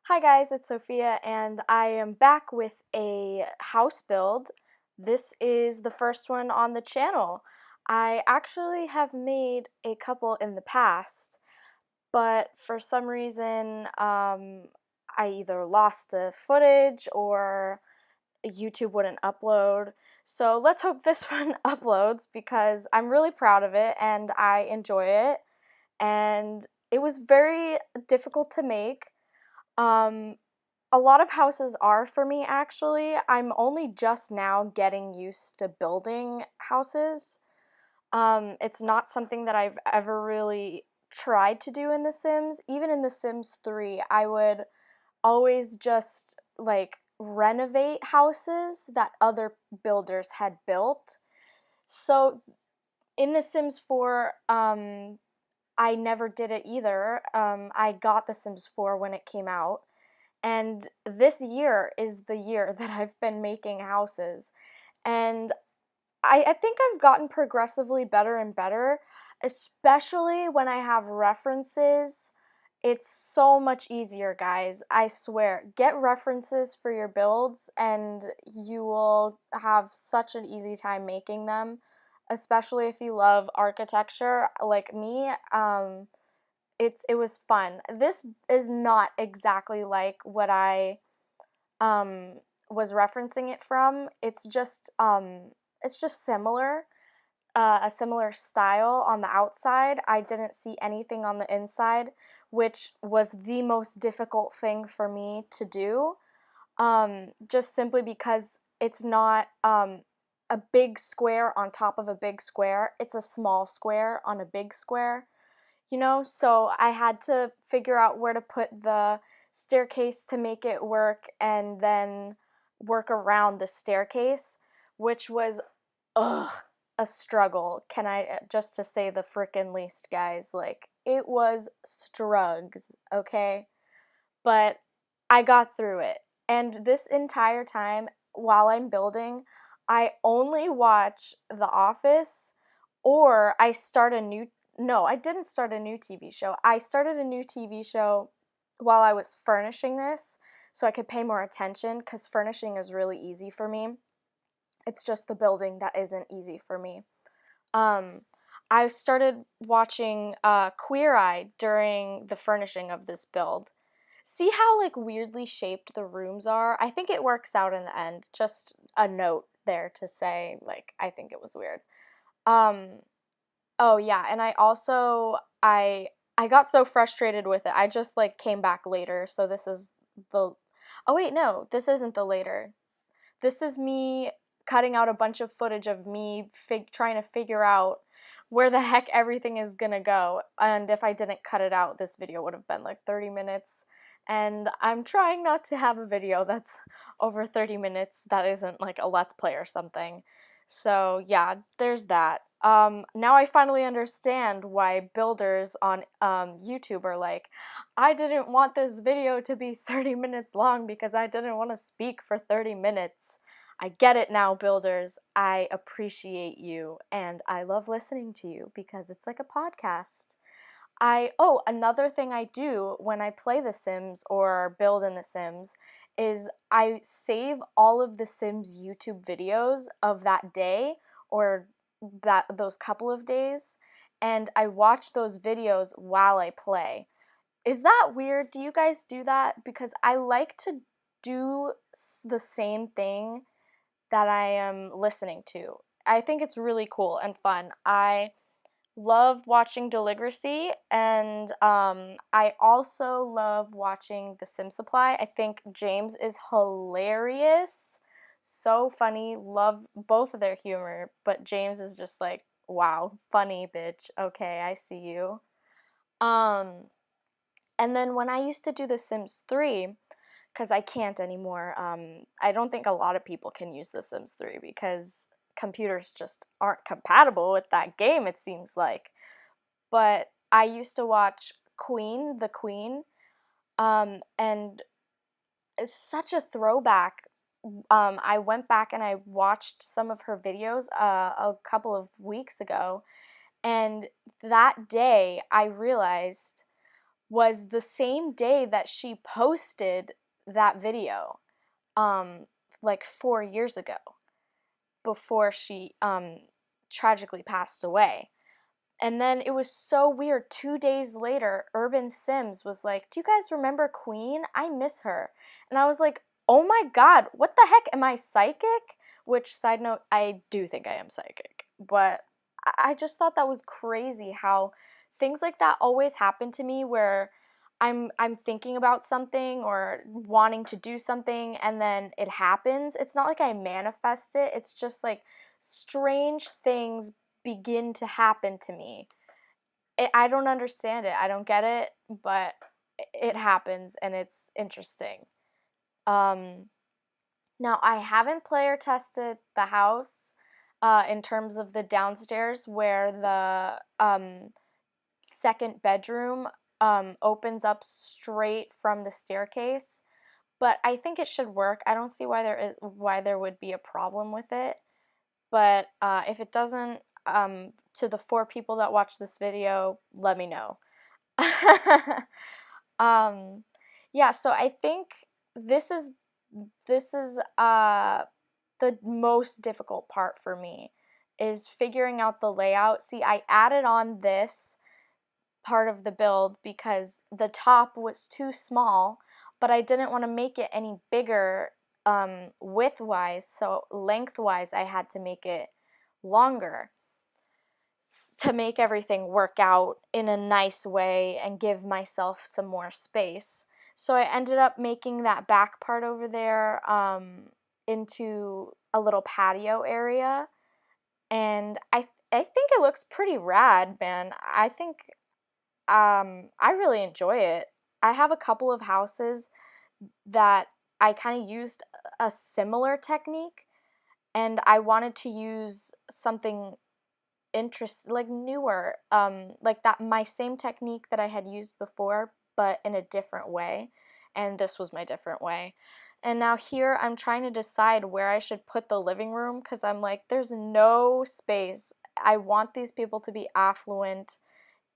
Hi guys, it's Sophia and I am back with a house build. This is the first one on the channel. I actually have made a couple in the past, but for some reason I either lost the footage or YouTube wouldn't upload. So let's hope this one uploads because I'm really proud of it and I enjoy it. And it was very difficult to make. Um, a lot of houses are for me actually. I'm only just now getting used to building houses. It's not something that I've ever really tried to do in The Sims. Even in The Sims 3, I would always just like renovate houses that other builders had built. So in The Sims 4, I never did it either. I got The Sims 4 when it came out. And this year is the year that I've been making houses. And I think I've gotten progressively better and better, especially when I have references. It's so much easier, guys. I swear. Get references for your builds, and you will have such an easy time making them, especially if you love architecture like me. It was fun. This is not exactly like what I um was referencing it from. It's just similar, a similar style on the outside. I didn't see anything on the inside, which was the most difficult thing for me to do. Just simply because it's not a big square on top of a big square. It's a small square on a big square, you know? So I had to figure out where to put the staircase to make it work and then work around the staircase, which was, ugh, a struggle. Can I, just to say the frickin' least, guys? Like, it was strugs, okay? But I got through it. And this entire time, while I'm building, I only watch The Office or I start a new. No, I didn't start a new TV show. I started a new TV show while I was furnishing this so I could pay more attention because furnishing is really easy for me. It's just the building that isn't easy for me. Um, I started watching Queer Eye during the furnishing of this build. See how like weirdly shaped the rooms are? I think it works out in the end. Just a note there to say like I think it was weird. Um oh yeah, and I got so frustrated with it. I just like came back later. So this is the Oh wait, no. This isn't the later. This is me cutting out a bunch of footage of me trying to figure out where the heck everything is gonna go. And if I didn't cut it out, this video would have been like 30 minutes. And I'm trying not to have a video that's over 30 minutes that isn't like a Let's Play or something. So yeah, there's that. Now I finally understand why builders on YouTube are like, I didn't want this video to be 30 minutes long because I didn't want to speak for 30 minutes. I get it now, builders. I appreciate you and I love listening to you because it's like a podcast. Another thing I do when I play The Sims or build in The Sims is I save all of The Sims YouTube videos of that day or those couple of days and I watch those videos while I play. Is that weird? Do you guys do that? Because I like to do the same thing that I am listening to. I think it's really cool and fun. I love watching Deligracy, and I also love watching The Sim Supply. I think James is hilarious, so funny. Love both of their humor, but James is just like, wow, funny bitch. Okay, I see you. Um, and then when I used to do The Sims 3, because I can't anymore, I don't think a lot of people can use The Sims 3 because computers just aren't compatible with that game, it seems like. But I used to watch Queen, the Queen, and it's such a throwback. I went back and I watched some of her videos a couple of weeks ago, and that day I realized was the same day that she posted that video, like 4 years ago, before she tragically passed away. And then it was so weird. 2 days later, Urban Sims was like, "Do you guys remember Queen? I miss her." And I was like, "Oh my God, what the heck? Am I psychic?" Which, side note, I do think I am psychic. But I just thought that was crazy how things like that always happen to me, where I'm thinking about something or wanting to do something and then it happens. It's not like I manifest it. It's just like strange things begin to happen to me. I don't understand it. I don't get it, but it happens and it's interesting. Um, Now, I haven't player tested the house in terms of the downstairs where the second bedroom opens up straight from the staircase, but I think it should work. I don't see why there would be a problem with it. But if it doesn't, to the 4 people that watch this video, let me know. um, yeah, so I think this is the most difficult part for me is figuring out the layout. See, I added on this part of the build because the top was too small, but I didn't want to make it any bigger width-wise, so length-wise I had to make it longer to make everything work out in a nice way and give myself some more space. So I ended up making that back part over there into a little patio area, and I think it looks pretty rad, man. I think I really enjoy it. I have a couple of houses that I kind of used a similar technique, and I wanted to use something like newer, like that my same technique that I had used before, but in a different way, and this was my different way. And now here I'm trying to decide where I should put the living room because I'm like, there's no space. I want these people to be affluent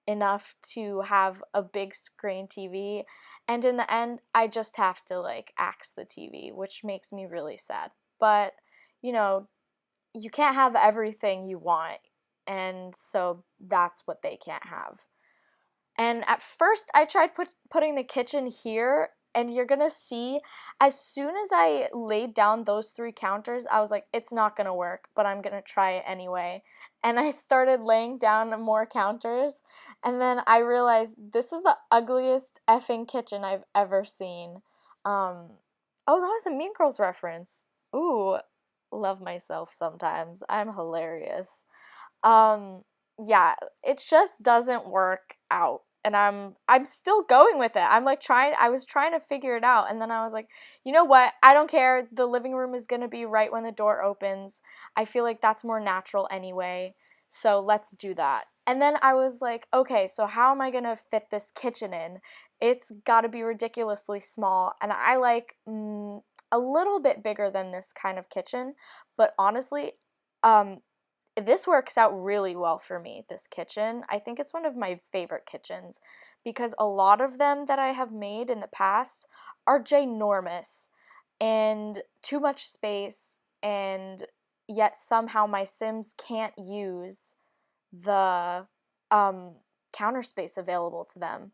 enough to have a big screen TV, and in the end I just have to like axe the TV, which makes me really sad. But you know, you can't have everything you want, and so that's what they can't have. And at first I tried putting the kitchen here, and you're gonna see as soon as I laid down those 3 counters, I was like, it's not gonna work, but I'm gonna try it anyway. And I started laying down more counters, and then I realized this is the ugliest effing kitchen I've ever seen. Um, oh, that was a Mean Girls reference. Ooh, love myself sometimes. I'm hilarious. Um, yeah, it just doesn't work out. And I'm still going with it. I was trying to figure it out, and then I was like, "You know what? I don't care. The living room is going to be right when the door opens. I feel like that's more natural anyway. So let's do that." And then I was like, "Okay, so how am I going to fit this kitchen in? It's got to be ridiculously small." And I like a little bit bigger than this kind of kitchen, but honestly, um this works out really well for me, this kitchen. I think it's one of my favorite kitchens because a lot of them that I have made in the past are ginormous and too much space, and yet somehow my Sims can't use the um, counter space available to them.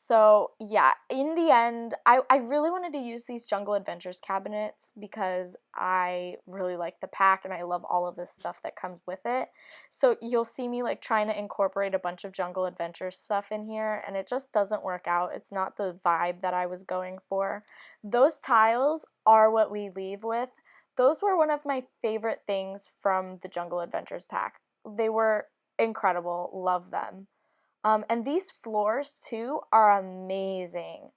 So yeah, in the end, I really wanted to use these Jungle Adventures cabinets because I really like the pack and I love all of this stuff that comes with it. So you'll see me like trying to incorporate a bunch of Jungle Adventures stuff in here, and it just doesn't work out. It's not the vibe that I was going for. Those tiles are what we leave with. Those were one of my favorite things from the Jungle Adventures pack. They were incredible. Love them. And these floors too are amazing.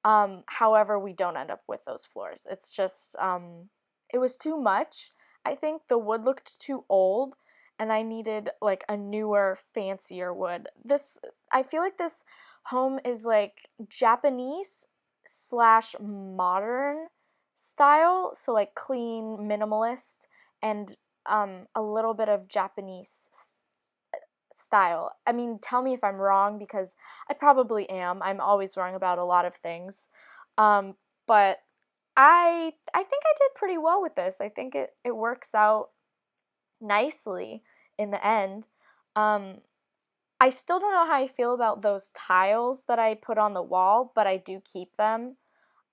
However, we don't end up with those floors. It's just, it was too much. I think the wood looked too old, and I needed like a newer, fancier wood. I feel like this home is like Japanese slash modern style, so like clean, minimalist, and a little bit of Japanese style. I mean, tell me if I'm wrong because I probably am. I'm always wrong about a lot of things. Um, but I think I did pretty well with this. I think it works out nicely in the end. Um, I still don't know how I feel about those tiles that I put on the wall, but I do keep them.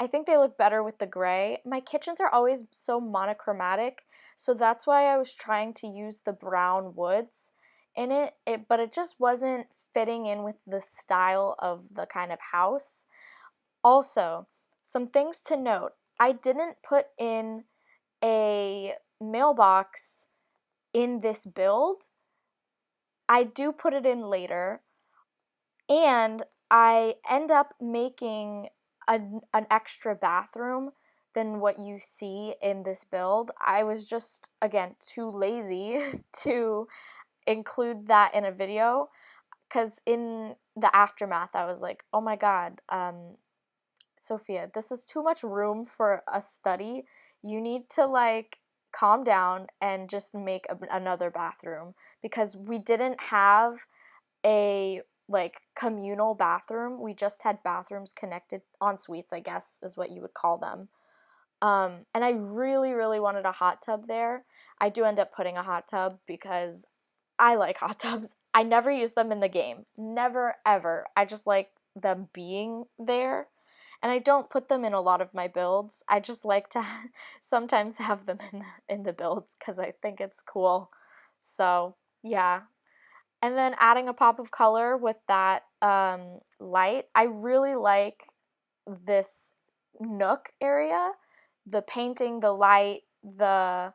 I think they look better with the gray. My kitchens are always so monochromatic, so that's why I was trying to use the brown woods in but it just wasn't fitting in with the style of the kind of house. Also, some things to note. I didn't put in a mailbox in this build. I do put it in later, and I end up making an extra bathroom than what you see in this build. I was just, again, too lazy to include that in a video because in the aftermath, I was like, oh my God, Sophia, this is too much room for a study. You need to like calm down and just make another bathroom because we didn't have a like communal bathroom. We just had bathrooms connected en suites, I guess is what you would call them. And I really, really wanted a hot tub there. I do end up putting a hot tub because I like hot tubs. I never use them in the game. Never, ever. I just like them being there. And I don't put them in a lot of my builds. I just like to sometimes have them in the builds because I think it's cool. So, yeah, and then adding a pop of color with that light. I really like this nook area. The painting, the light, the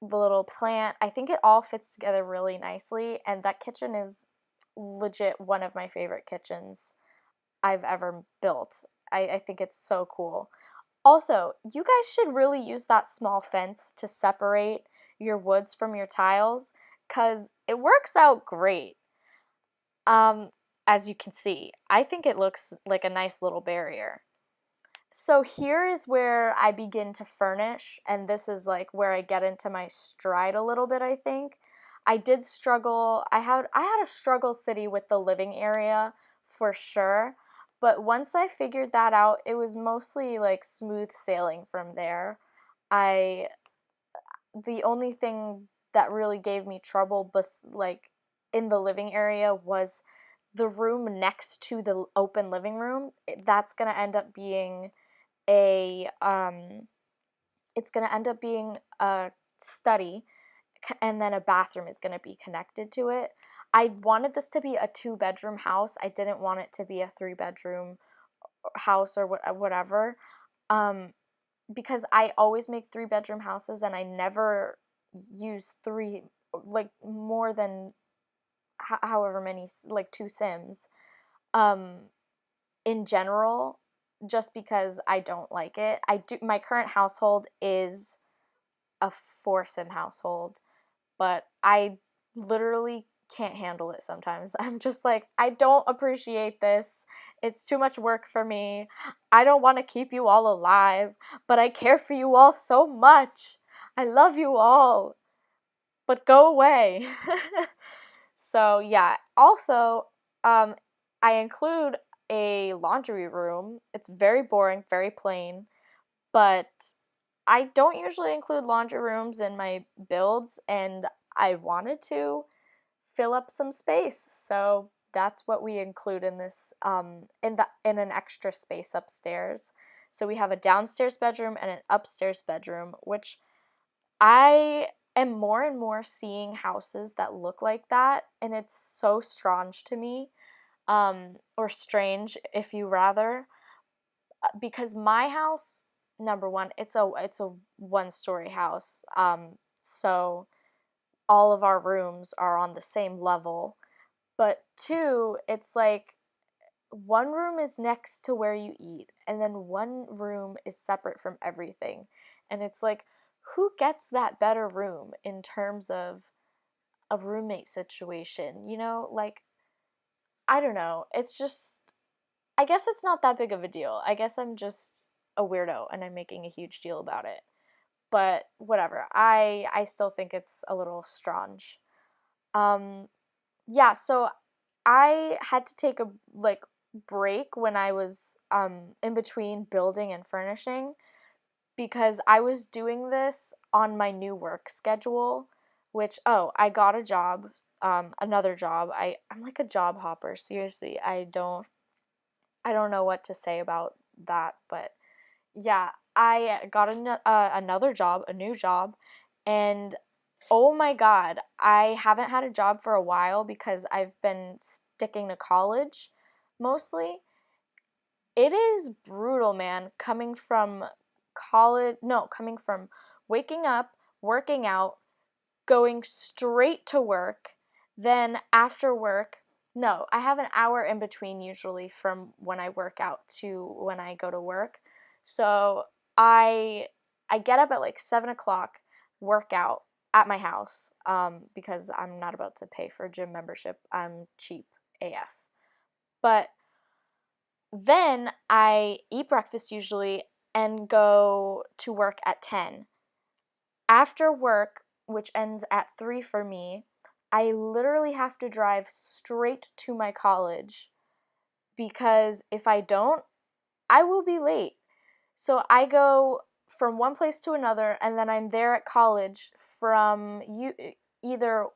little plant. I think it all fits together really nicely, and that kitchen is legit one of my favorite kitchens I've ever built. I think it's so cool. Also, you guys should really use that small fence to separate your woods from your tiles because it works out great. Um, as you can see, I think it looks like a nice little barrier. So here is where I begin to furnish, and this is like where I get into my stride a little bit, I think. I did struggle. I had a struggle city with the living area for sure, but once I figured that out, it was mostly like smooth sailing from there. I The only thing that really gave me trouble like in the living area was the room next to the open living room. That's going to end up being a it's going to end up being a study, and then a bathroom is going to be connected to it. I wanted this to be a 2-bedroom house. I didn't want it to be a 3-bedroom house or whatever. Um, because I always make 3-bedroom houses and I never use three, like more than however many, like 2 Sims. Um, in general, just because I don't like it. My current household is a 4 Sim household, but I literally can't handle it sometimes. I'm just like, I don't appreciate this. It's too much work for me. I don't want to keep you all alive, but I care for you all so much. I love you all, but go away. So, yeah. Also, um, I include a laundry room. It's very boring, very plain, but I don't usually include laundry rooms in my builds, and I wanted to fill up some space. So that's what we include in this in an extra space upstairs. So we have a downstairs bedroom and an upstairs bedroom, which I am more and more seeing houses that look like that, and it's so strange to me, or strange if you rather, because my house, number one, it's a 1-story house, so all of our rooms are on the same level. But two, it's like one room is next to where you eat, and then one room is separate from everything. And it's like, who gets that better room in terms of a roommate situation? Like, I don't know. It's just, I guess it's not that big of a deal. I guess I'm just a weirdo and I'm making a huge deal about it. But whatever. I still think it's a little strange. Um, yeah, so I had to take a like break when I was in between building and furnishing because I was doing this on my new work schedule, which oh, I got a job, another job. I'm like a job hopper, seriously. I don't know what to say about that, but yeah, I got another job, a new job, and oh my God, I haven't had a job for a while because I've been sticking to college mostly. It is brutal, man, coming from college, no, coming from waking up, working out, going straight to work, then after work, no, I have an hour in between usually from when I work out to when I go to work. So I I get up at like 7 o'clock, work out at my house, because I'm not about to pay for a gym membership. I'm cheap AF. But then I eat breakfast usually and go to work at 10. After work, which ends at 3 for me, I literally have to drive straight to my college because if I don't, I will be late. So I go from one place to another and then I'm there at college from either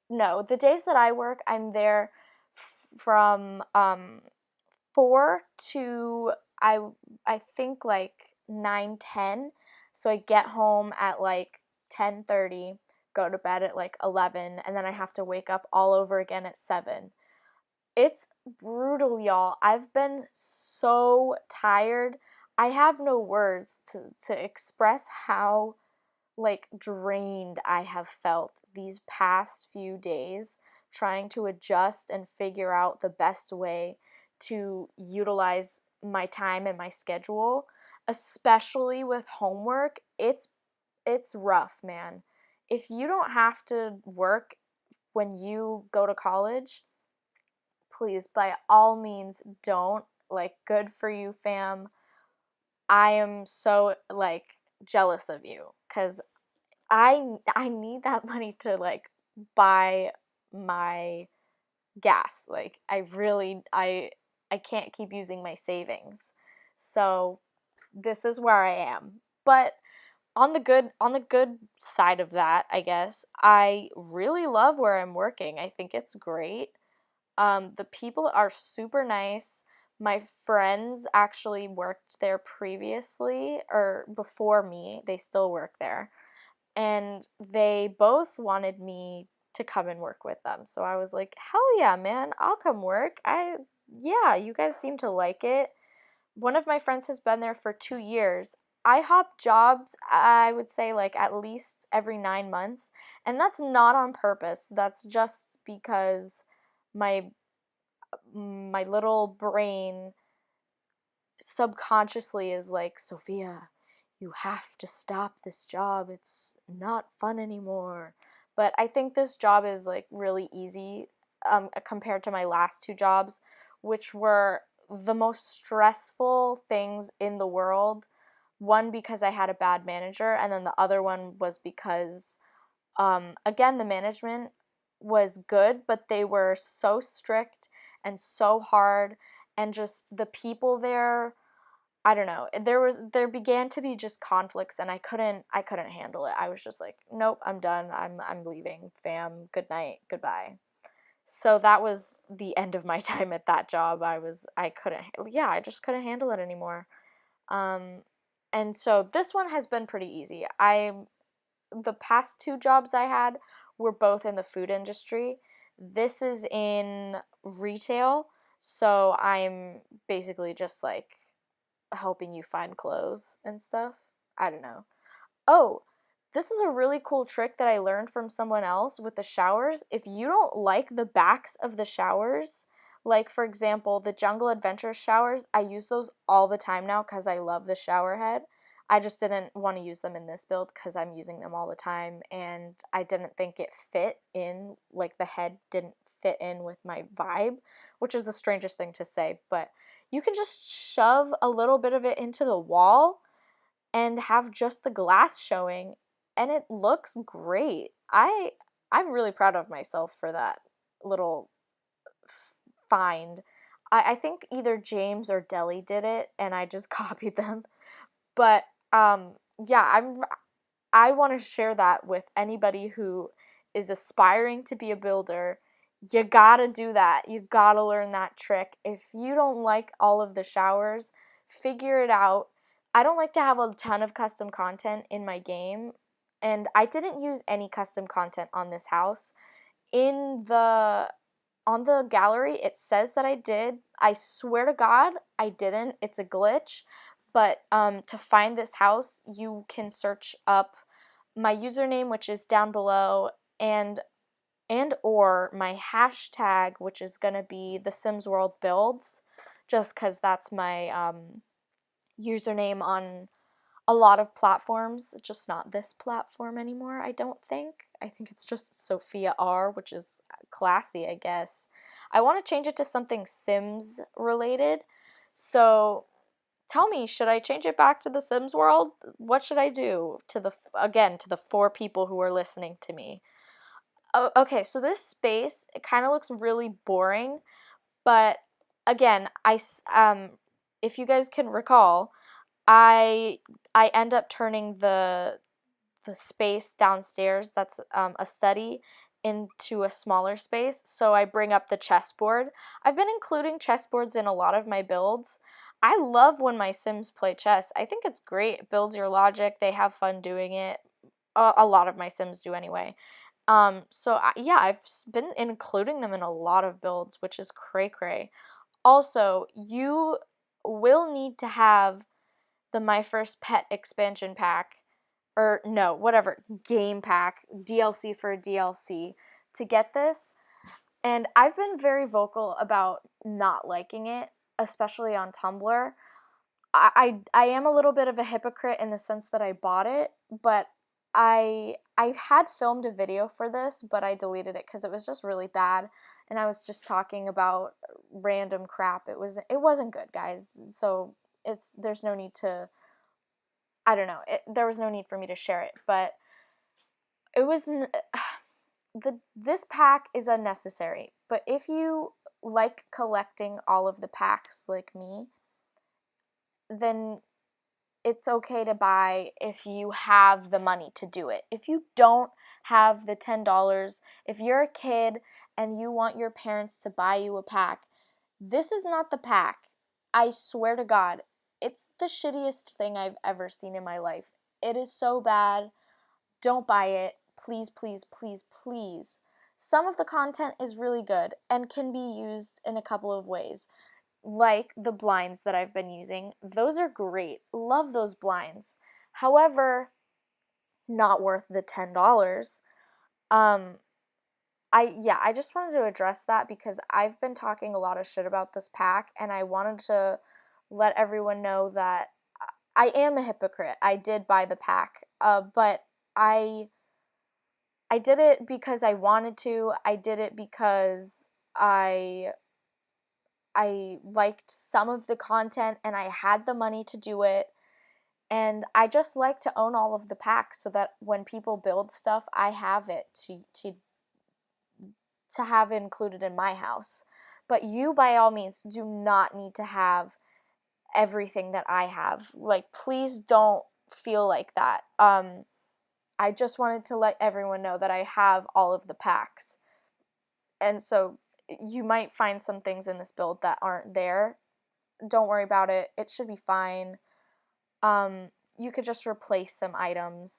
no, the days that I work, I'm there from 4 to I I think like 9:10. So I get home at like 10:30, go to bed at like 11, and then I have to wake up all over again at 7. It's brutal, y'all. I've been so tired. I have no words to express how like drained I have felt these past few days trying to adjust and figure out the best way to utilize my time and my schedule, especially with homework. It's rough, man. If you don't have to work when you go to college, please by all means don't. Like good for you, fam. I am so like jealous of you cuz I need that money to like buy my gas. Like I can't keep using my savings. So this is where I am. But on the good side of that, I guess, I really love where I'm working. I think it's great. The people are super nice. My friends actually worked there previously or before me. They still work there and they both wanted me to come and work with them. So I was like, "Hell yeah, man, I'll come work." Yeah, you guys seem to like it. One of my friends has been there for 2 years. I hop jobs, I would say like at least every 9 months, and that's not on purpose. That's just because my my little brain subconsciously is like, Sophia, you have to stop this job. It's not fun anymore. But I think this job is like really easy compared to my last two jobs, which were the most stressful things in the world. One, because I had a bad manager, and then the other one was because, again, the management was good, but they were so strict and so hard, and just the people there I don't know. There began to be just conflicts and I couldn't handle it. I was just like, "Nope, I'm done. I'm leaving, fam. Good night. Goodbye." So that was the end of my time at that job. I couldn't yeah, I just couldn't handle it anymore. Um and so this one has been pretty easy. I The past two jobs I had were both in the food industry. This is in retail, so I'm basically just like helping you find clothes and stuff. I don't know. Oh, this is a really cool trick that I learned from someone else with the showers. If you don't like the backs of the showers, like for example, the Jungle Adventure showers, I use those all the time now because I love the shower head. I just didn't want to use them in this build because I'm using them all the time and I didn't think it fit in, like the head didn't fit in with my vibe, which is the strangest thing to say, but you can just shove a little bit of it into the wall and have just the glass showing and it looks great. I'm really proud of myself for that. little find. I think either James or Deli did it, and I just copied them. But um, yeah, I want to share that with anybody who is aspiring to be a builder. You gotta do that. You gotta learn that trick. If you don't like all of the showers, figure it out. I don't like to have a ton of custom content in my game, and I didn't use any custom content on this house. In the on the gallery, it says that I did. I swear to God, I didn't. It's a glitch. But to find this house, you can search up my username, which is down below, and or my hashtag, which is gonna be The Sims World Builds, just because that's my username on a lot of platforms, just not this platform anymore, I don't think. I think it's just Sophia R, which is classy, I guess. I want to change it to something Sims related. So tell me, should I change it back to the Sims world? What should I do to the 4 people who are listening to me? Oh, okay, so this space, it kind of looks really boring, but again, if you guys can recall, I I end up turning the space downstairs that's a study into a smaller space, so I bring up the chessboard. I've been including chessboards in a lot of my builds. I love when my Sims play chess. I think it's great. It builds your logic. They have fun doing it. A lot of my Sims do anyway. Yeah, been including them in a lot of builds, which is cray cray. Also, you will need to have the My First Pet expansion pack, or no, whatever, game pack, DLC for a DLC to get this. And I've been very vocal about not liking it, especially on Tumblr. I am a little bit of a hypocrite in the sense that I bought it, but I had filmed a video for this, but I deleted it because it was just really bad, and I was just talking about random crap. It wasn't good, guys. So there's no need to, I don't know. There was no need for me to share it, but it was this pack is unnecessary. But if you like collecting all of the packs like me, then it's okay to buy if you have the money to do it. If you don't have the $10, if you're a kid and you want your parents to buy you a pack, this is not the pack. I swear to God, it's the shittiest thing I've ever seen in my life. It is so bad. Don't buy it. Please, please, please, please. Some of the content is really good and can be used in a couple of ways, like the blinds that I've been using. Those are great. Love those blinds. However, not worth the $10. Um I just wanted to address that because I've been talking a lot of shit about this pack, and I wanted to let everyone know that I am a hypocrite. I did buy the pack. But I I did it because I wanted to. I did it because I I liked some of the content and I had the money to do it. And I just like to own all of the packs so that when people build stuff, I have it to have included in my house. But you, by all means, do not need to have everything that I have. Like, please don't feel like that. I just wanted to let everyone know that I have all of the packs. And so you might find some things in this build that aren't there. Don't worry about it. It should be fine. You could just replace some items.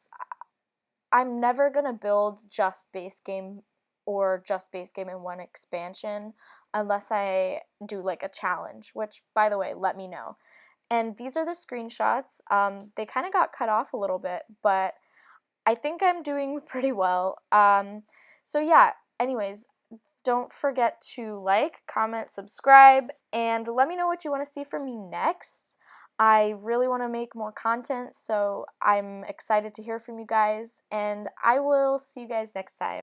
I'm never gonna build just base game or just base game in one expansion unless I do like a challenge, which, by the way, let me know. And these are the screenshots. They kind of got cut off a little bit, but I think I'm doing pretty well. So yeah, anyways, don't forget to like, comment, subscribe, and let me know what you want to see from me next. I really want to make more content, so I'm excited to hear from you guys, and I will see you guys next time.